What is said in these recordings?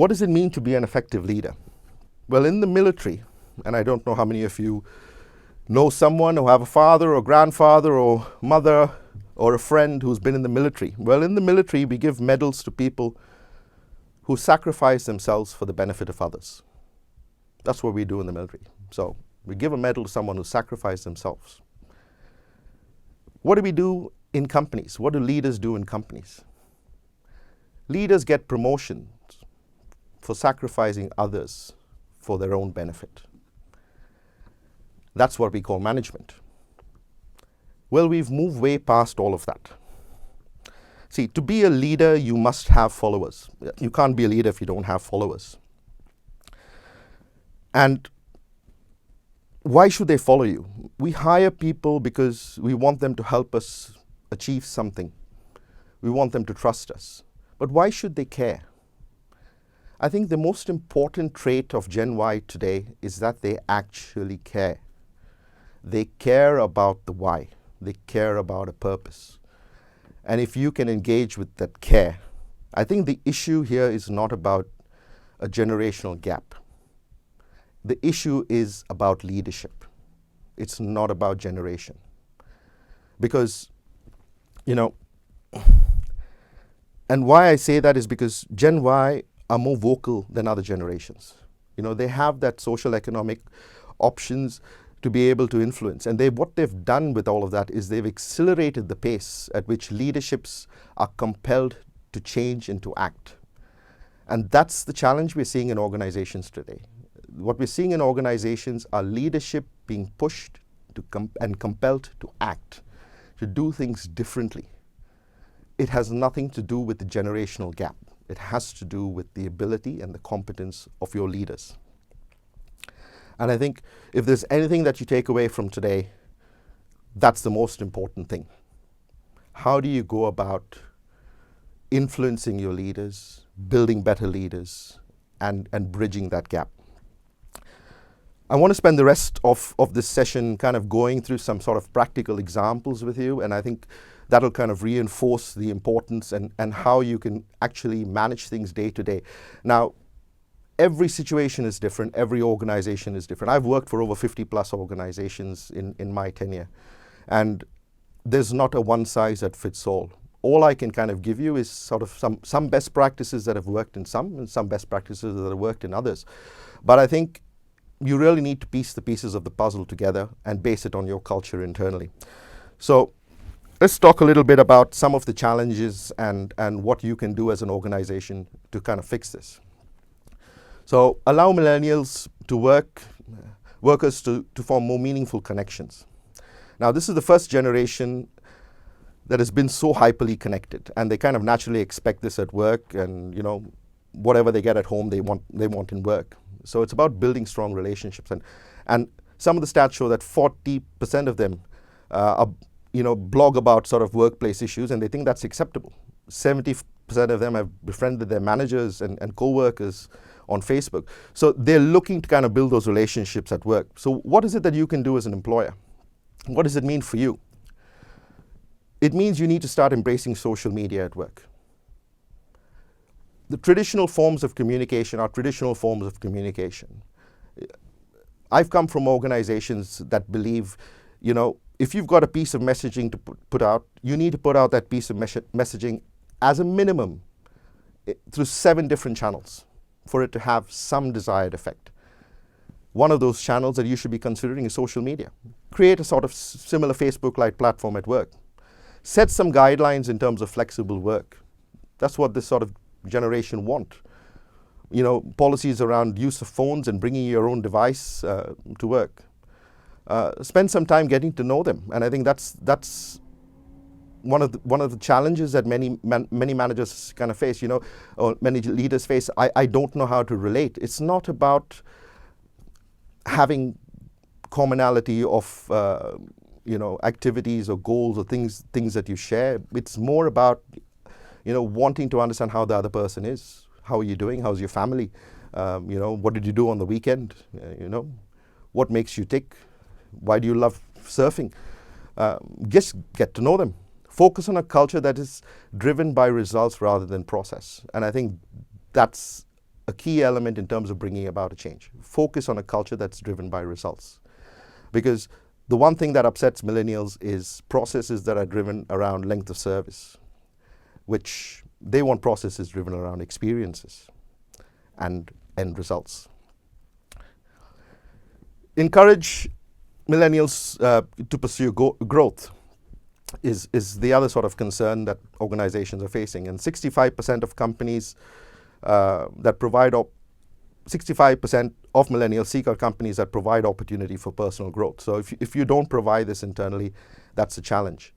What does it mean to be an effective leader? Well, in the military, and I don't know how many of you know someone or have a father or grandfather or mother or a friend who's been in the military. Well, in the military, we give medals to people who sacrifice themselves for the benefit of others. That's what we do in the military. So we give a medal to someone who sacrificed themselves. What do we do in companies? What do leaders do in companies? Leaders get promotions for sacrificing others for their own benefit. That's what we call management. Well, we've moved way past all of that. See, to be a leader, you must have followers. You can't be a leader if you don't have followers. And why should they follow you? We hire people because we want them to help us achieve something. We want them to trust us. But why should they care? I think the most important trait of Gen Y today is that they actually care. They care about the why. They care about a purpose. And if you can engage with that care, I think the issue here is not about a generational gap. The issue is about leadership. It's not about generation. Because, and why I say that is because Gen Y are more vocal than other generations. They have that social economic options to be able to influence. And what they've done with all of that is they've accelerated the pace at which leaderships are compelled to change and to act. And that's the challenge we're seeing in organizations today. What we're seeing in organizations are leadership being pushed and compelled to act, to do things differently. It has nothing to do with the generational gap. It has to do with the ability and the competence of your leaders. And I think if there's anything that you take away from today, that's the most important thing. How do you go about influencing your leaders, building better leaders, and bridging that gap? I want to spend the rest of this session kind of going through some sort of practical examples with you, and I think that'll kind of reinforce the importance and how you can actually manage things day to day. Now, every situation is different, every organization is different. I've worked for over 50 plus organizations in my tenure, and there's not a one size that fits all. All I can kind of give you is sort of some best practices that have worked in some, and some best practices that have worked in others. But I think you really need to piece the pieces of the puzzle together and base it on your culture internally. So let's talk a little bit about some of the challenges and what you can do as an organization to kind of fix this. So allow millennials to workers to form more meaningful connections. Now, this is the first generation that has been so hyperly connected, and they kind of naturally expect this at work, and whatever they get at home, they want in work. So it's about building strong relationships, and some of the stats show that 40% of them blog about sort of workplace issues, and they think that's acceptable. 70% of them have befriended their managers and co-workers on Facebook. So they're looking to kind of build those relationships at work. So what is it that you can do as an employer? What does it mean for you? It means you need to start embracing social media at work. The traditional forms of communication are traditional forms of communication. I've come from organizations that believe, if you've got a piece of messaging to put out, you need to put out that piece of messaging as a minimum through 7 different channels for it to have some desired effect. One of those channels that you should be considering is social media. Create a sort of similar Facebook-like platform at work. Set some guidelines in terms of flexible work. That's what this sort of generation want. Policies around use of phones and bringing your own device to work. Spend some time getting to know them, and I think that's one of the challenges that many managers kind of face. Or many leaders face. I don't know how to relate. It's not about having commonality of activities or goals or things that you share. It's more about wanting to understand how the other person is. How are you doing? How's your family? What did you do on the weekend? What makes you tick? Why do you love surfing? Just get to know them. Focus on a culture that is driven by results rather than process. And I think that's a key element in terms of bringing about a change. Focus on a culture that's driven by results. Because the one thing that upsets millennials is processes that are driven around length of service, which they want processes driven around experiences and end results. Encourage millennials to pursue growth is the other sort of concern that organizations are facing. And 65% of companies that provide 65% of millennials seek out companies that provide opportunity for personal growth. So if you don't provide this internally, that's a challenge.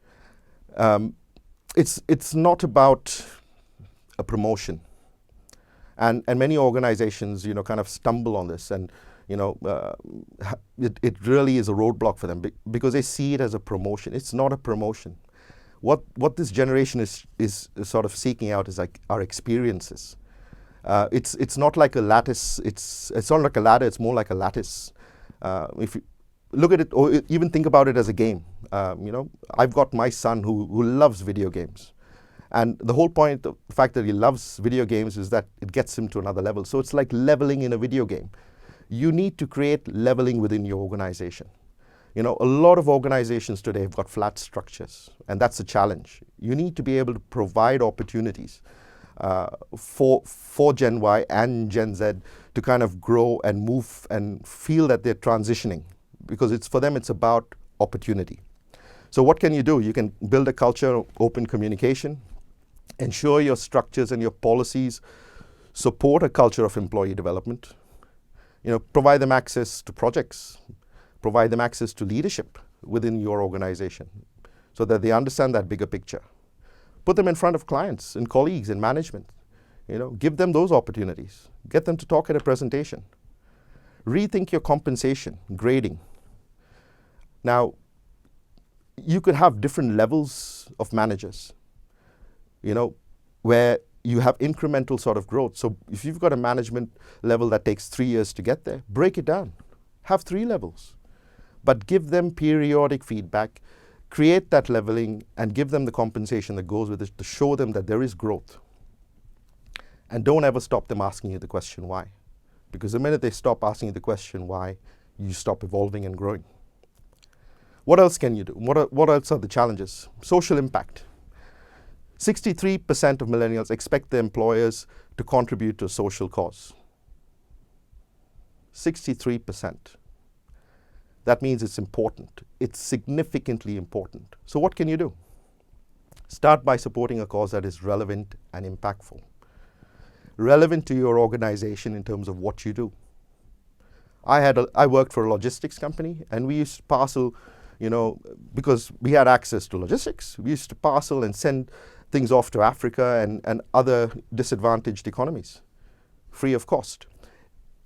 It's not about a promotion, and many organizations, kind of stumble on this, and it really is a roadblock for them because they see it as a promotion. It's not a promotion. What this generation is sort of seeking out is like our experiences. It's not like a lattice. It's not like a ladder. It's more like a lattice. If you look at it, or even think about it as a game. I've got my son who loves video games, and the whole point of the fact that he loves video games is that it gets him to another level. So it's like leveling in a video game. You need to create leveling within your organization. A lot of organizations today have got flat structures, and that's a challenge. You need to be able to provide opportunities for Gen Y and Gen Z to kind of grow and move and feel that they're transitioning, because for them it's about opportunity. So what can you do? You can build a culture of open communication, ensure your structures and your policies support a culture of employee development. Provide them access to projects, provide them access to leadership within your organization so that they understand that bigger picture. Put them in front of clients and colleagues and management. Give them those opportunities. Get them to talk at a presentation. Rethink your compensation, grading. Now, you could have different levels of managers, where you have incremental sort of growth. So if you've got a management level that takes 3 years to get there, break it down. Have 3 levels. But give them periodic feedback, create that leveling, and give them the compensation that goes with it to show them that there is growth. And don't ever stop them asking you the question why. Because the minute they stop asking you the question why, you stop evolving and growing. What else can you do? What else are the challenges? Social impact. 63% of millennials expect their employers to contribute to a social cause. 63%. That means it's important. It's significantly important. So what can you do? Start by supporting a cause that is relevant and impactful. Relevant to your organization in terms of what you do. I worked for a logistics company, and we used to parcel, because we had access to logistics, we used to parcel and send things off to Africa and other disadvantaged economies, free of cost.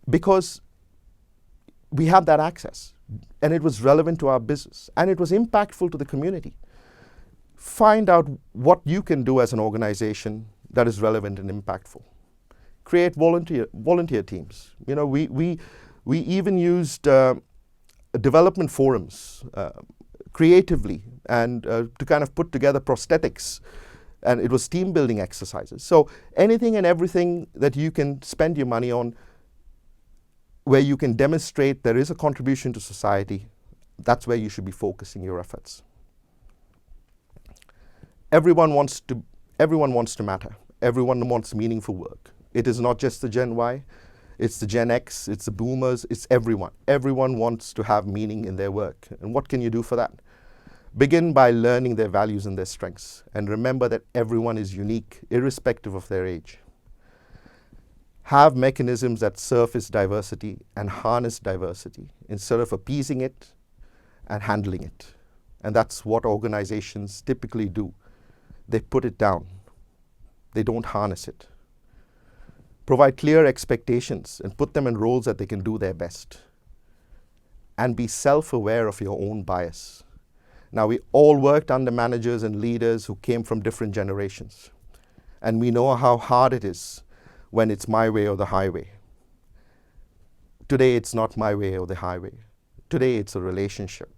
Because we had that access, and it was relevant to our business, and it was impactful to the community. Find out what you can do as an organization that is relevant and impactful. Create volunteer teams. We even used development forums creatively and to kind of put together prosthetics, and it was team building exercises. So anything and everything that you can spend your money on where you can demonstrate there is a contribution to society, that's where you should be focusing your efforts. Everyone wants to matter. Everyone wants meaningful work. It is not just the Gen Y, it's the Gen X, it's the boomers, it's everyone. Everyone wants to have meaning in their work. And what can you do for that? Begin by learning their values and their strengths. And remember that everyone is unique, irrespective of their age. Have mechanisms that surface diversity and harness diversity instead of appeasing it and handling it. And that's what organizations typically do. They put it down. They don't harness it. Provide clear expectations and put them in roles that they can do their best. And be self-aware of your own bias. Now, we all worked under managers and leaders who came from different generations. And we know how hard it is when it's my way or the highway. Today, it's not my way or the highway. Today, it's a relationship.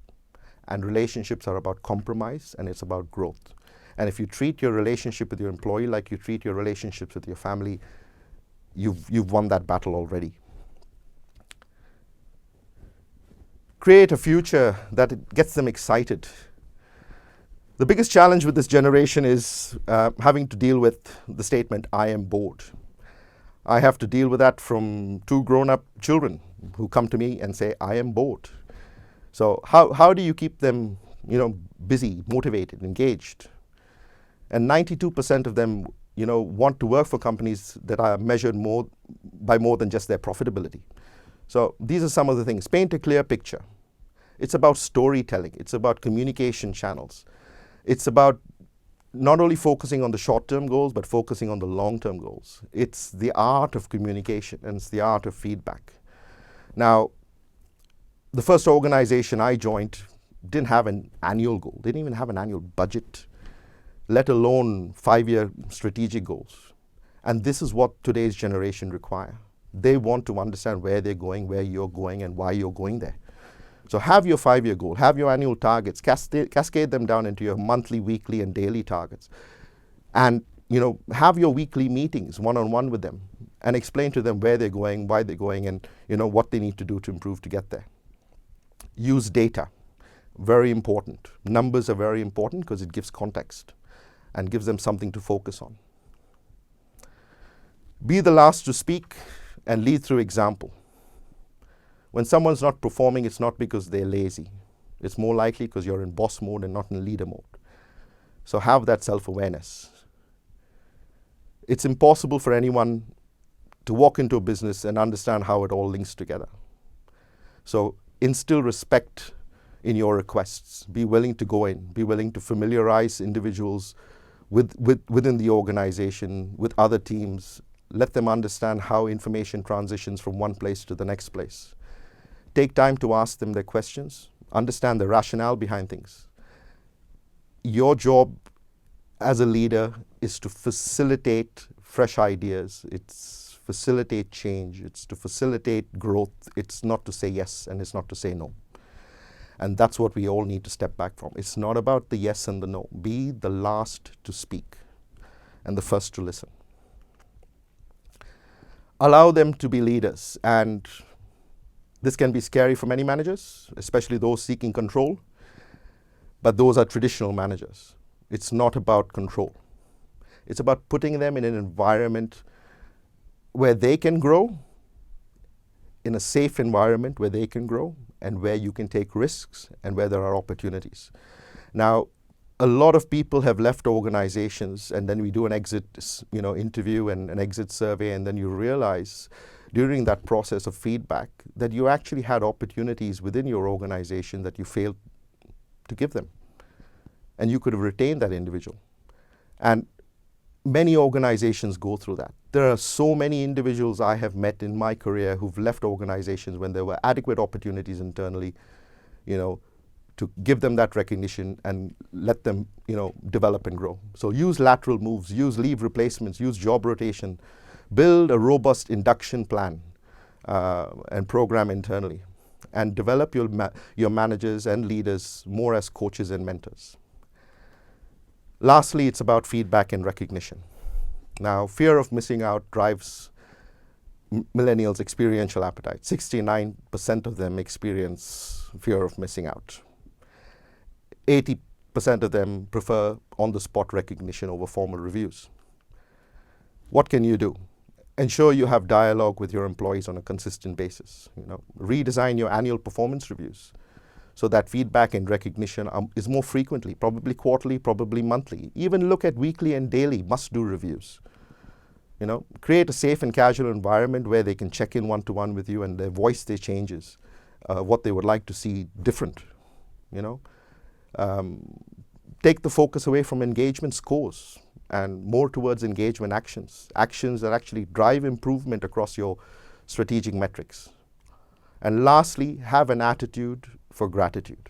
And relationships are about compromise, and it's about growth. And if you treat your relationship with your employee like you treat your relationships with your family, you've won that battle already. Create a future that gets them excited. The biggest challenge with this generation is having to deal with the statement, I am bored. I have to deal with that from 2 grown-up children who come to me and say, I am bored. So how do you keep them, busy, motivated, engaged? And 92% of them, want to work for companies that are measured by more than just their profitability. So these are some of the things. Paint a clear picture. It's about storytelling. It's about communication channels. It's about not only focusing on the short-term goals, but focusing on the long-term goals. It's the art of communication, and it's the art of feedback. Now, the first organization I joined didn't have an annual goal. They didn't even have an annual budget, let alone 5-year strategic goals. And this is what today's generation require. They want to understand where they're going, where you're going, and why you're going there. So have your 5-year goal, have your annual targets, cascade them down into your monthly, weekly, and daily targets. And, have your weekly meetings one-on-one with them and explain to them where they're going, why they're going, and, what they need to do to improve to get there. Use data, very important. Numbers are very important because it gives context and gives them something to focus on. Be the last to speak and lead through example. When someone's not performing, it's not because they're lazy. It's more likely because you're in boss mode and not in leader mode. So have that self-awareness. It's impossible for anyone to walk into a business and understand how it all links together. So instill respect in your requests. Be willing to go in. Be willing to familiarize individuals within the organization, with other teams. Let them understand how information transitions from one place to the next place. Take time to ask them their questions. Understand the rationale behind things. Your job as a leader is to facilitate fresh ideas. It's facilitate change. It's to facilitate growth. It's not to say yes and it's not to say no. And that's what we all need to step back from. It's not about the yes and the no. Be the last to speak and the first to listen. Allow them to be leaders. And this can be scary for many managers, especially those seeking control. But those are traditional managers. It's not about control. It's about putting them in an environment where they can grow, in a safe environment where they can grow, and where you can take risks and where there are opportunities. Now, a lot of people have left organizations, and then we do an exit interview and an exit survey, and then you realize during that process of feedback that you actually had opportunities within your organization that you failed to give them. And you could have retained that individual. And many organizations go through that. There are so many individuals I have met in my career who've left organizations when there were adequate opportunities internally, to give them that recognition and let them, develop and grow. So use lateral moves, use leave replacements, use job rotation, build a robust induction plan and program internally, and develop your managers and leaders more as coaches and mentors. Lastly, it's about feedback and recognition. Now, fear of missing out drives millennials' experiential appetite. 69% of them experience fear of missing out. 80% of them prefer on-the-spot recognition over formal reviews. What can you do? Ensure you have dialogue with your employees on a consistent basis. Redesign your annual performance reviews so that feedback and recognition is more frequently, probably quarterly, probably monthly. Even look at weekly and daily must-do reviews. Create a safe and casual environment where they can check in one-to-one with you and they voice their changes, what they would like to see different. Take the focus away from engagement scores and more towards engagement actions that actually drive improvement across your strategic metrics. And lastly, have an attitude for gratitude.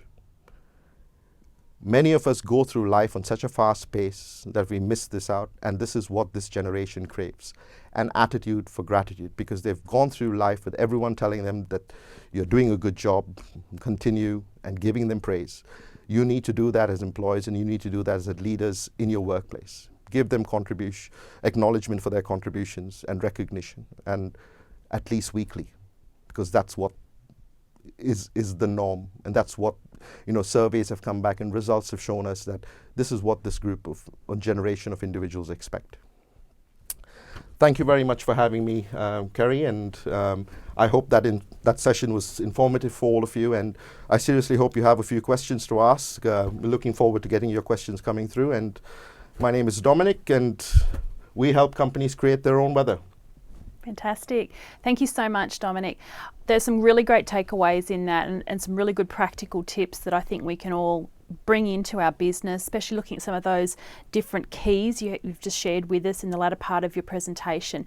Many of us go through life on such a fast pace that we miss this out, and this is what this generation craves, an attitude for gratitude, because they've gone through life with everyone telling them that you're doing a good job, continue, and giving them praise. You need to do that as employees, and you need to do that as leaders in your workplace. give them acknowledgement for their contributions and recognition, and at least weekly, because that's what is the norm, and that's what, you know, surveys have come back and results have shown us that this is what this group of a generation of individuals expect. Thank you very much for having me, Kerry, and I hope that that session was informative for all of you, and I seriously hope you have a few questions to ask. We're looking forward to getting your questions coming through, and my name is Dominic, and we help companies create their own weather. Fantastic. Thank you so much, Dominic. There's some really great takeaways in that, and some really good practical tips that I think we can all bring into our business, especially looking at some of those different keys you've just shared with us in the latter part of your presentation.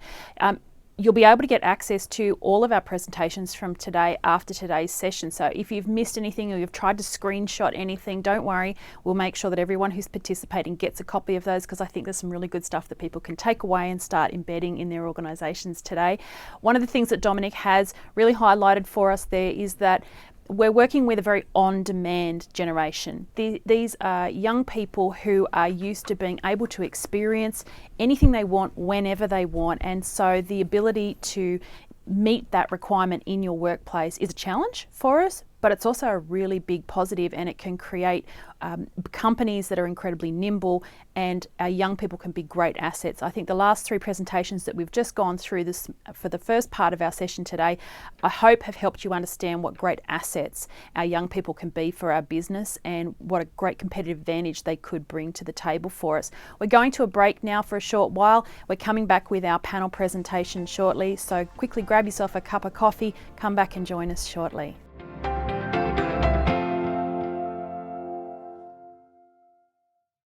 You'll be able to get access to all of our presentations from today after today's session. So if you've missed anything or you've tried to screenshot anything, don't worry. We'll make sure that everyone who's participating gets a copy of those, because I think there's some really good stuff that people can take away and start embedding in their organisations today. One of the things that Dominic has really highlighted for us there is that we're working with a very on-demand generation. These are young people who are used to being able to experience anything they want whenever they want, and so the ability to meet that requirement in your workplace is a challenge for us, but it's also a really big positive, and it can create companies that are incredibly nimble, and our young people can be great assets. I think the last three presentations that we've just gone through this for the first part of our session today, I hope have helped you understand what great assets our young people can be for our business, and what a great competitive advantage they could bring to the table for us. We're going to a break now for a short while. We're coming back with our panel presentation shortly, so quickly grab yourself a cup of coffee, come back and join us shortly.